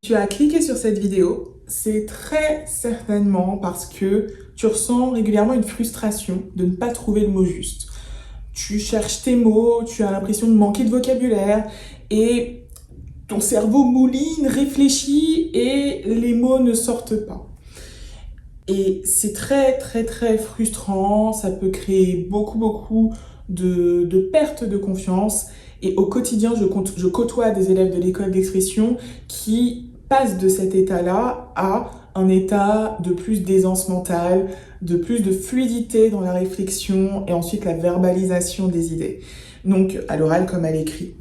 Tu as cliqué sur cette vidéo, c'est très certainement parce que tu ressens régulièrement une frustration de ne pas trouver le mot juste. Tu cherches tes mots, tu as l'impression de manquer de vocabulaire et ton cerveau mouline, réfléchit et les mots ne sortent pas. Et c'est très frustrant, ça peut créer beaucoup de perte de confiance. Et au quotidien, je côtoie des élèves de l'école d'expression qui passent de cet état-là à un état de plus d'aisance mentale, de plus de fluidité dans la réflexion et ensuite la verbalisation des idées. Donc à l'oral comme à l'écrit.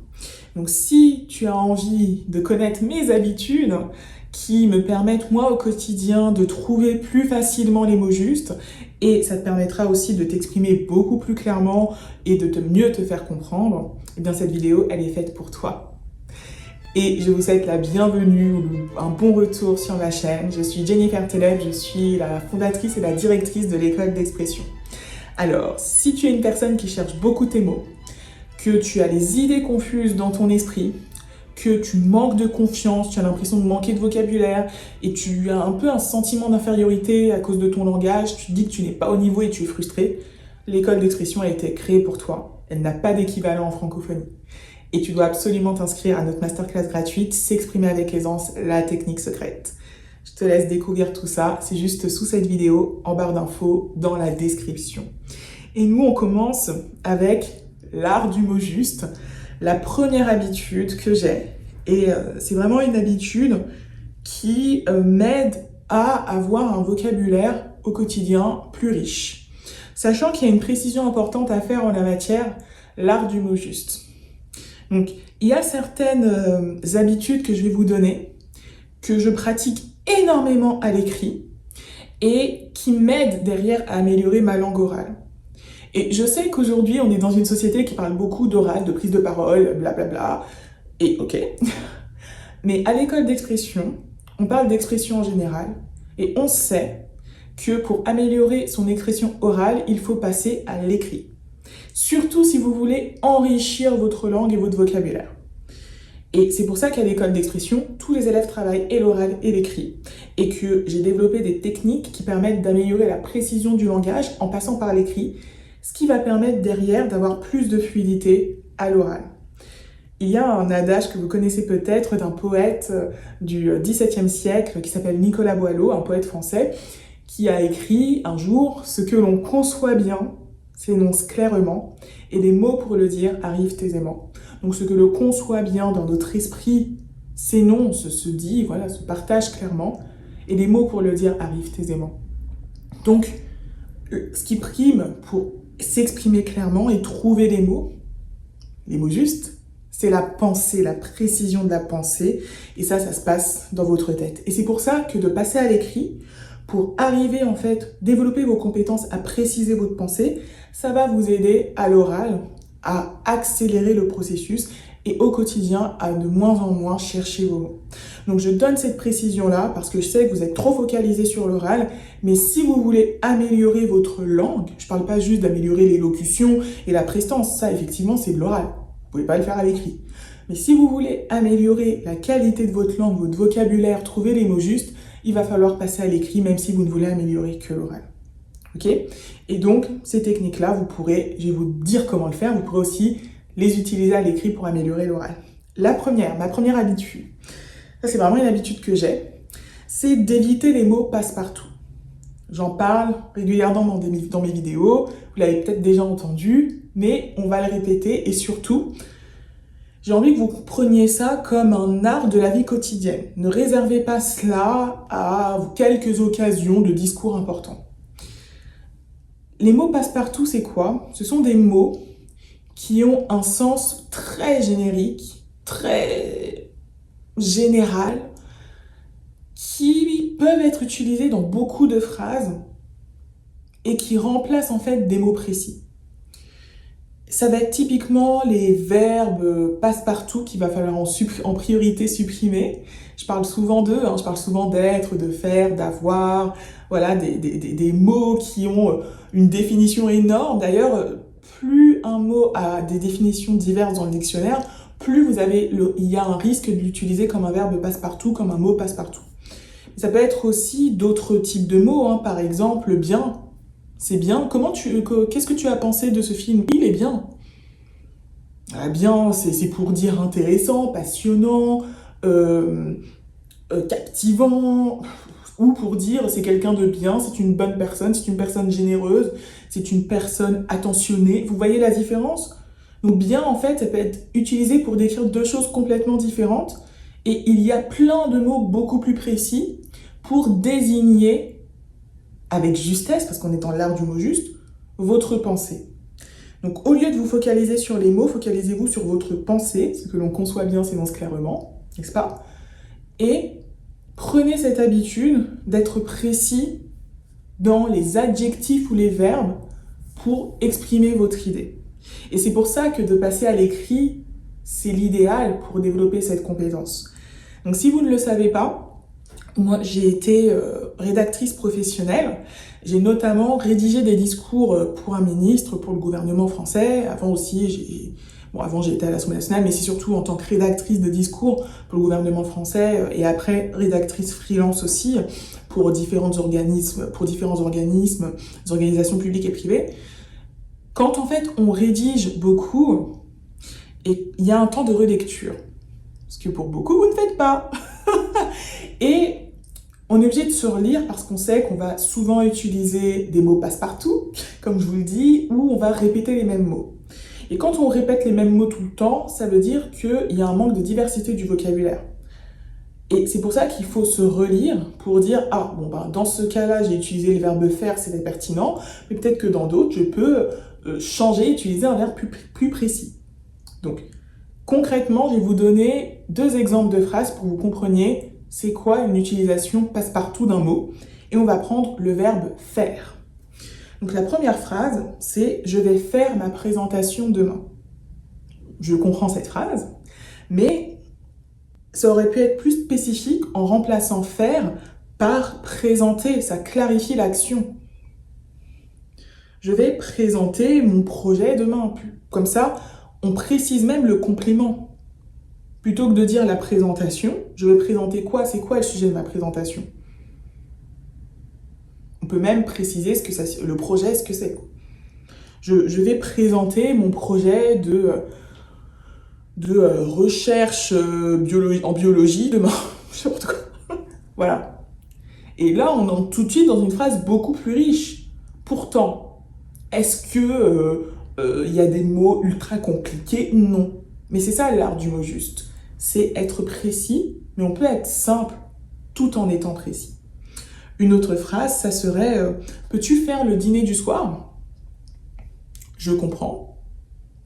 Donc si tu as envie de connaître mes habitudes qui me permettent moi au quotidien de trouver plus facilement les mots justes, et ça te permettra aussi de t'exprimer beaucoup plus clairement et de mieux te faire comprendre, eh bien cette vidéo elle est faite pour toi. Et je vous souhaite la bienvenue ou un bon retour sur ma chaîne. Je suis Jennifer Teleb, je suis la fondatrice et la directrice de l'école d'expression. Alors, si tu es une personne qui cherche beaucoup tes mots, que tu as les idées confuses dans ton esprit, que tu manques de confiance, tu as l'impression de manquer de vocabulaire et tu as un peu un sentiment d'infériorité à cause de ton langage, tu te dis que tu n'es pas au niveau et tu es frustré, l'école d'expression a été créée pour toi. Elle n'a pas d'équivalent en francophonie. Et tu dois absolument t'inscrire à notre masterclass gratuite, S'exprimer avec aisance, la technique secrète. Je te laisse découvrir tout ça, c'est juste sous cette vidéo, en barre d'infos, dans la description. Et nous, on commence avec l'art du mot juste, la première habitude que j'ai. Et c'est vraiment une habitude qui m'aide à avoir un vocabulaire au quotidien plus riche. Sachant qu'il y a une précision importante à faire en la matière, l'art du mot juste. Donc, il y a certaines habitudes que je vais vous donner, que je pratique énormément à l'écrit et qui m'aident derrière à améliorer ma langue orale. Et je sais qu'aujourd'hui, on est dans une société qui parle beaucoup d'oral, de prise de parole, blablabla, et ok. Mais à l'école d'expression, on parle d'expression en général, et on sait que pour améliorer son expression orale, il faut passer à l'écrit. Surtout si vous voulez enrichir votre langue et votre vocabulaire. Et c'est pour ça qu'à l'école d'expression, tous les élèves travaillent et l'oral et l'écrit. Et que j'ai développé des techniques qui permettent d'améliorer la précision du langage en passant par l'écrit, ce qui va permettre derrière d'avoir plus de fluidité à l'oral. Il y a un adage que vous connaissez peut-être d'un poète du XVIIe siècle qui s'appelle Nicolas Boileau, un poète français, qui a écrit un jour « Ce que l'on conçoit bien s'énonce clairement, et les mots pour le dire arrivent aisément. » Donc ce que l'on conçoit bien dans notre esprit s'énonce, se dit, voilà, se partage clairement, et les mots pour le dire arrivent aisément. Donc, ce qui prime pour s'exprimer clairement et trouver les mots justes, c'est la pensée, la précision de la pensée, et ça se passe dans votre tête. Et c'est pour ça que de passer à l'écrit, pour arriver en fait, développer vos compétences à préciser votre pensée, ça va vous aider à l'oral, à accélérer le processus et au quotidien à de moins en moins chercher vos mots. Donc je donne cette précision-là parce que je sais que vous êtes trop focalisé sur l'oral, mais si vous voulez améliorer votre langue, je ne parle pas juste d'améliorer l'élocution et la prestance, ça effectivement c'est de l'oral, vous ne pouvez pas le faire à l'écrit. Mais si vous voulez améliorer la qualité de votre langue, votre vocabulaire, trouver les mots justes, il va falloir passer à l'écrit même si vous ne voulez améliorer que l'oral. Ok? Et donc, ces techniques-là, je vais vous dire comment le faire, vous pourrez aussi les utiliser à l'écrit pour améliorer l'oral. Ma première habitude, ça c'est vraiment une habitude que j'ai, c'est d'éviter les mots passe-partout. J'en parle régulièrement dans mes vidéos, vous l'avez peut-être déjà entendu, mais on va le répéter et surtout, j'ai envie que vous preniez ça comme un art de la vie quotidienne. Ne réservez pas cela à quelques occasions de discours importants. Les mots passe-partout, c'est quoi? Ce sont des mots qui ont un sens très générique, très général, qui peuvent être utilisés dans beaucoup de phrases et qui remplacent en fait des mots précis. Ça va être typiquement les verbes passe-partout qu'il va falloir en priorité supprimer. Je parle souvent d'eux, je parle souvent d'être, de faire, d'avoir, voilà, des mots qui ont une définition énorme. D'ailleurs, plus un mot a des définitions diverses dans le dictionnaire, plus il y a un risque de l'utiliser comme un verbe passe-partout, comme un mot passe-partout. Ça peut être aussi d'autres types de mots, hein. Par exemple, bien. C'est bien. Qu'est-ce que tu as pensé de ce film? Il est bien. Ah, bien, c'est pour dire intéressant, passionnant, captivant, ou pour dire c'est quelqu'un de bien, c'est une bonne personne, c'est une personne généreuse, c'est une personne attentionnée. Vous voyez la différence? Donc bien, en fait, ça peut être utilisé pour décrire deux choses complètement différentes, et il y a plein de mots beaucoup plus précis pour désigner, avec justesse, parce qu'on est dans l'art du mot juste, votre pensée. Donc au lieu de vous focaliser sur les mots, focalisez-vous sur votre pensée, ce que l'on conçoit bien s'énonce clairement, n'est-ce pas? Et prenez cette habitude d'être précis dans les adjectifs ou les verbes pour exprimer votre idée. Et c'est pour ça que de passer à l'écrit, c'est l'idéal pour développer cette compétence. Donc si vous ne le savez pas, moi j'ai été rédactrice professionnelle. J'ai notamment rédigé des discours pour un ministre, pour le gouvernement français. Avant j'ai été à l'Assemblée nationale, mais c'est surtout en tant que rédactrice de discours pour le gouvernement français et après rédactrice freelance aussi pour différents organismes, des organisations publiques et privées. Quand en fait on rédige beaucoup, et il y a un temps de relecture, ce que pour beaucoup vous ne faites pas. Et on est obligé de se relire parce qu'on sait qu'on va souvent utiliser des mots passe-partout, comme je vous le dis, ou on va répéter les mêmes mots. Et quand on répète les mêmes mots tout le temps, ça veut dire qu'il y a un manque de diversité du vocabulaire. Et c'est pour ça qu'il faut se relire pour dire « Ah, dans ce cas-là, j'ai utilisé le verbe faire, c'était pertinent, mais peut-être que dans d'autres, je peux changer, utiliser un verbe plus précis. » Donc, concrètement, je vais vous donner 2 exemples de phrases pour que vous compreniez c'est quoi une utilisation passe-partout d'un mot. Et on va prendre le verbe faire. Donc la première phrase, c'est « Je vais faire ma présentation demain ». Je comprends cette phrase, mais ça aurait pu être plus spécifique en remplaçant « faire » par « présenter », ça clarifie l'action. Je vais présenter mon projet demain. Comme ça, on précise même le complément. Plutôt que de dire la présentation, je vais présenter quoi? C'est quoi le sujet de ma présentation? On peut même préciser le projet, ce que c'est. Je vais présenter mon projet de recherche en biologie demain. Je sais pas quoi. Voilà. Et là, on entre tout de suite dans une phrase beaucoup plus riche. Pourtant, est-ce que y a des mots ultra compliqués? Non. Mais c'est ça l'art du mot juste. C'est être précis, mais on peut être simple tout en étant précis. Une autre phrase, ça serait « Peux-tu faire le dîner du soir ?» Je comprends.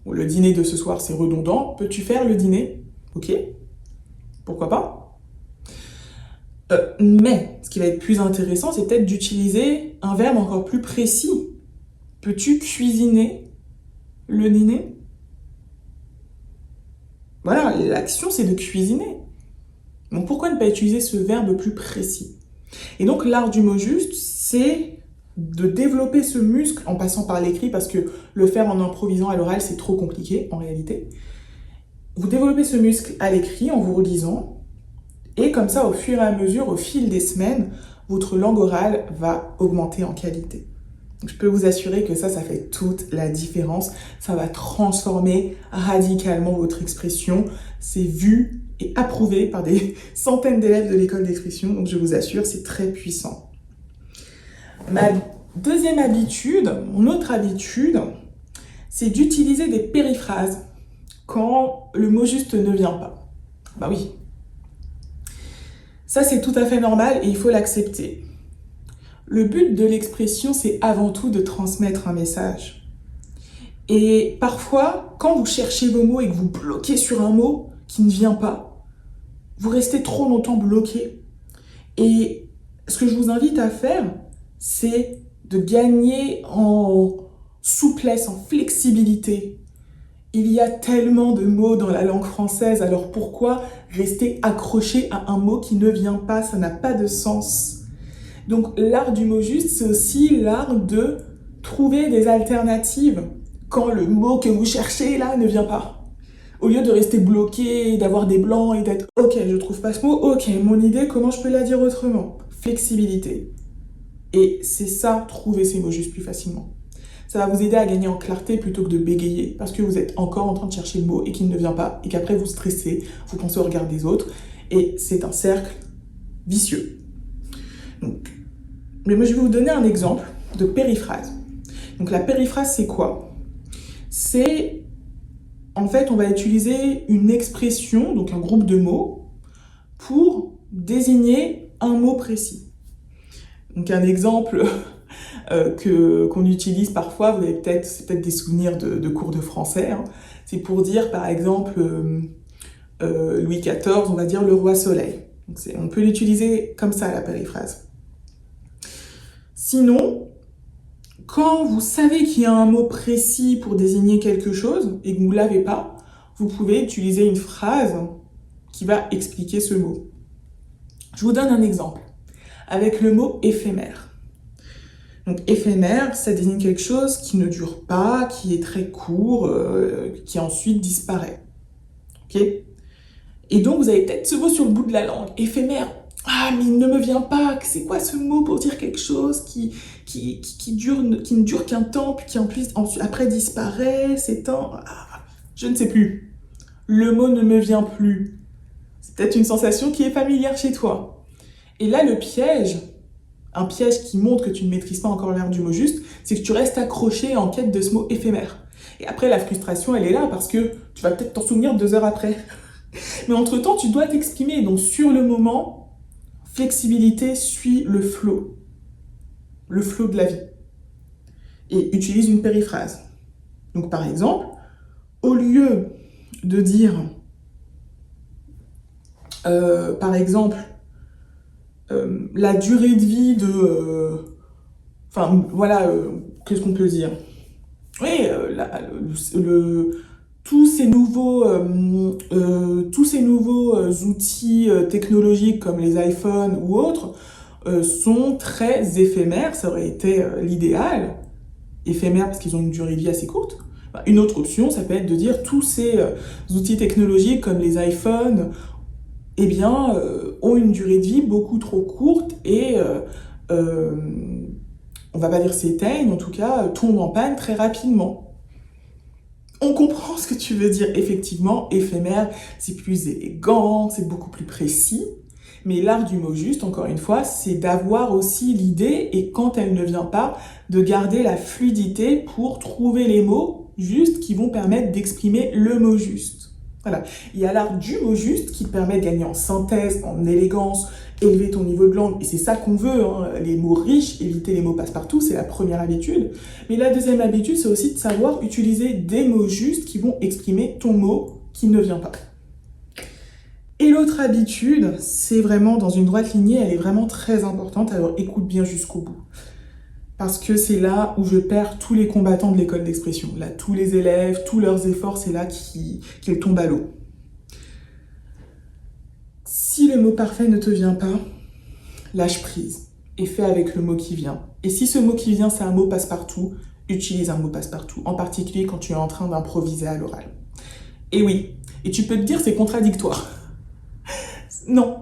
Bon, le dîner de ce soir, c'est redondant. Peux-tu faire le dîner? Ok. Pourquoi pas? Mais, ce qui va être plus intéressant, c'est peut-être d'utiliser un verbe encore plus précis. Peux-tu cuisiner le dîner? Voilà, l'action, c'est de cuisiner. Donc pourquoi ne pas utiliser ce verbe plus précis? Et donc l'art du mot juste, c'est de développer ce muscle en passant par l'écrit, parce que le faire en improvisant à l'oral, c'est trop compliqué en réalité. Vous développez ce muscle à l'écrit en vous relisant, et comme ça, au fur et à mesure, au fil des semaines, votre langue orale va augmenter en qualité. Je peux vous assurer que ça fait toute la différence. Ça va transformer radicalement votre expression. C'est vu et approuvé par des centaines d'élèves de l'école d'expression. Donc je vous assure, c'est très puissant. Ma deuxième habitude, mon autre habitude, c'est d'utiliser des périphrases quand le mot juste ne vient pas. Bah oui. Ça, c'est tout à fait normal et il faut l'accepter. Le but de l'expression, c'est avant tout de transmettre un message. Et parfois, quand vous cherchez vos mots et que vous bloquez sur un mot qui ne vient pas, vous restez trop longtemps bloqué. Et ce que je vous invite à faire, c'est de gagner en souplesse, en flexibilité. Il y a tellement de mots dans la langue française, alors pourquoi rester accroché à un mot qui ne vient pas? Ça n'a pas de sens. Donc l'art du mot juste, c'est aussi l'art de trouver des alternatives quand le mot que vous cherchez là ne vient pas. Au lieu de rester bloqué, d'avoir des blancs et d'être ok, je trouve pas ce mot, ok, mon idée, comment je peux la dire autrement? Flexibilité. Et c'est ça, trouver ces mots justes plus facilement. Ça va vous aider à gagner en clarté plutôt que de bégayer, parce que vous êtes encore en train de chercher le mot et qu'il ne vient pas, et qu'après vous stressez, vous pensez au regard des autres, et c'est un cercle vicieux. Donc, mais moi je vais vous donner un exemple de périphrase. Donc la périphrase, c'est quoi? C'est, en fait, on va utiliser une expression, donc un groupe de mots, pour désigner un mot précis. Donc un exemple qu'on utilise parfois, vous avez c'est peut-être des souvenirs de cours de français, hein. C'est pour dire par exemple Louis XIV, on va dire le roi soleil. Donc on peut l'utiliser comme ça, la périphrase. Sinon, quand vous savez qu'il y a un mot précis pour désigner quelque chose et que vous ne l'avez pas, vous pouvez utiliser une phrase qui va expliquer ce mot. Je vous donne un exemple avec le mot éphémère. Donc éphémère, ça désigne quelque chose qui ne dure pas, qui est très court, qui ensuite disparaît. Ok? Et donc vous avez peut-être ce mot sur le bout de la langue, éphémère. Ah, mais il ne me vient pas, c'est quoi ce mot pour dire quelque chose qui ne dure qu'un temps, puis qui ensuite, après disparaît, s'éteint. Ah, je ne sais plus. Le mot ne me vient plus. C'est peut-être une sensation qui est familière chez toi. Et là, le piège, un piège qui montre que tu ne maîtrises pas encore l'art du mot juste, c'est que tu restes accroché en quête de ce mot éphémère. Et après, la frustration, elle est là parce que tu vas peut-être t'en souvenir 2 heures après. Mais entre-temps, tu dois t'exprimer. Donc, sur le moment, flexibilité suit le flow de la vie. Et utilise une périphrase. Donc, par exemple, au lieu de dire, par exemple, la durée de vie de... qu'est-ce qu'on peut dire? Oui, tous ces nouveaux outils technologiques comme les iPhones ou autres sont très éphémères, ça aurait été l'idéal, éphémère parce qu'ils ont une durée de vie assez courte. Une autre option, ça peut être de dire tous ces outils technologiques comme les iPhones, eh bien, ont une durée de vie beaucoup trop courte et on va pas dire s'éteignent, en tout cas tombent en panne très rapidement. On comprend ce que tu veux dire, effectivement, éphémère, c'est plus élégant, c'est beaucoup plus précis, mais l'art du mot juste, encore une fois, c'est d'avoir aussi l'idée, et quand elle ne vient pas, de garder la fluidité pour trouver les mots justes qui vont permettre d'exprimer le mot juste. Voilà. Il y a l'art du mot juste qui te permet de gagner en synthèse, en élégance, élever ton niveau de langue, et c'est ça qu'on veut, hein. Les mots riches, éviter les mots passe-partout, c'est la première habitude. Mais la deuxième habitude, c'est aussi de savoir utiliser des mots justes qui vont exprimer ton mot qui ne vient pas. Et l'autre habitude, c'est vraiment dans une droite lignée, elle est vraiment très importante, alors écoute bien jusqu'au bout. Parce que c'est là où je perds tous les combattants de l'école d'expression. Là, tous les élèves, tous leurs efforts, c'est là qu'ils tombent à l'eau. Si le mot parfait ne te vient pas, lâche prise et fais avec le mot qui vient. Et si ce mot qui vient, c'est un mot passe-partout, utilise un mot passe-partout, en particulier quand tu es en train d'improviser à l'oral. Et oui, et tu peux te dire c'est contradictoire. Non.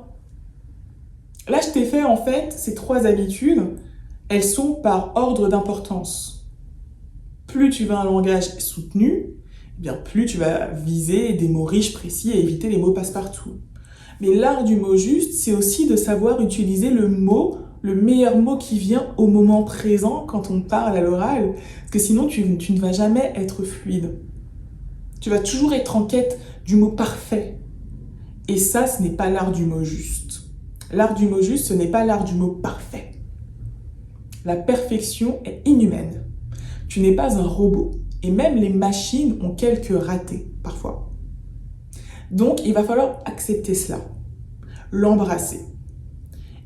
Là, je t'ai fait en fait ces 3 habitudes, elles sont par ordre d'importance. Plus tu vas un langage soutenu, eh bien plus tu vas viser des mots riches, précis et éviter les mots passe-partout. Mais l'art du mot juste, c'est aussi de savoir utiliser le meilleur mot qui vient au moment présent quand on parle à l'oral, parce que sinon tu ne vas jamais être fluide. Tu vas toujours être en quête du mot parfait. Et ça, ce n'est pas l'art du mot juste. L'art du mot juste, ce n'est pas l'art du mot parfait. La perfection est inhumaine. Tu n'es pas un robot. Et même les machines ont quelques ratés, parfois. Donc, il va falloir accepter cela, l'embrasser.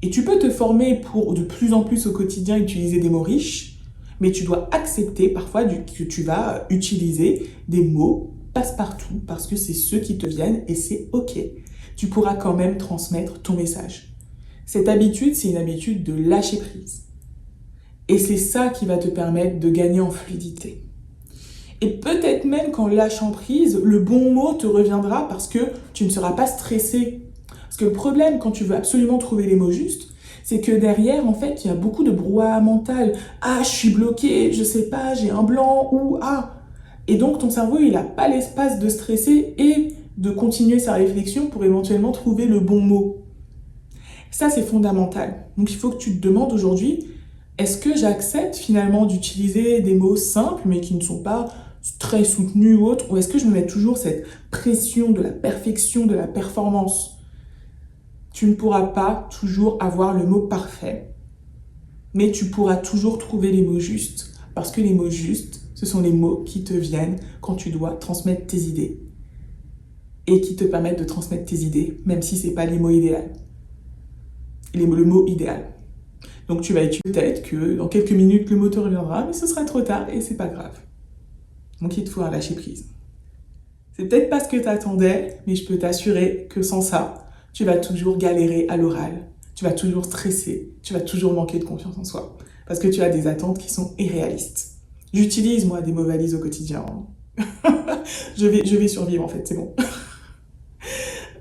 Et tu peux te former pour de plus en plus au quotidien utiliser des mots riches, mais tu dois accepter parfois que tu vas utiliser des mots passe-partout parce que c'est ceux qui te viennent et c'est ok. Tu pourras quand même transmettre ton message. Cette habitude, c'est une habitude de lâcher prise. Et c'est ça qui va te permettre de gagner en fluidité. Et peut-être même qu'en lâchant prise, le bon mot te reviendra parce que tu ne seras pas stressé. Parce que le problème, quand tu veux absolument trouver les mots justes, c'est que derrière, en fait, il y a beaucoup de brouhaha mental. Ah, je suis bloqué, je sais pas, j'ai un blanc, ou ah. Et donc, ton cerveau, il n'a pas l'espace de stresser et de continuer sa réflexion pour éventuellement trouver le bon mot. Ça, c'est fondamental. Donc, il faut que tu te demandes aujourd'hui, est-ce que j'accepte finalement d'utiliser des mots simples, mais qui ne sont pas très soutenus ou autres, ou est-ce que je me mets toujours cette pression de la perfection, de la performance? Tu ne pourras pas toujours avoir le mot parfait, mais tu pourras toujours trouver les mots justes, parce que les mots justes, ce sont les mots qui te viennent quand tu dois transmettre tes idées, et qui te permettent de transmettre tes idées, même si ce n'est pas les mots idéaux. Le mot idéal. Donc tu vas étudier, peut-être que dans quelques minutes, le mot te reviendra, mais ce sera trop tard et c'est pas grave. Donc il te faut un lâcher prise. C'est peut-être pas ce que tu attendais, mais je peux t'assurer que sans ça, tu vas toujours galérer à l'oral, tu vas toujours stresser, tu vas toujours manquer de confiance en soi, parce que tu as des attentes qui sont irréalistes. J'utilise moi des mots valises au quotidien. je vais survivre en fait, c'est bon.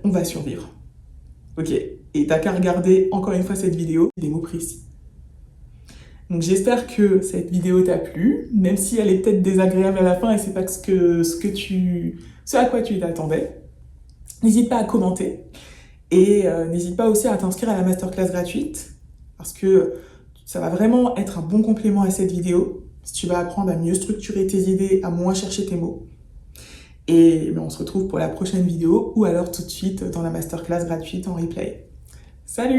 On va survivre. Ok, et t'as qu'à regarder encore une fois cette vidéo, des mots précis. Donc j'espère que cette vidéo t'a plu, même si elle est peut-être désagréable à la fin et c'est pas ce à quoi tu t'attendais. N'hésite pas à commenter et n'hésite pas aussi à t'inscrire à la masterclass gratuite parce que ça va vraiment être un bon complément à cette vidéo. Si tu vas apprendre à mieux structurer tes idées, à moins chercher tes mots. Et on se retrouve pour la prochaine vidéo ou alors tout de suite dans la masterclass gratuite en replay. Salut!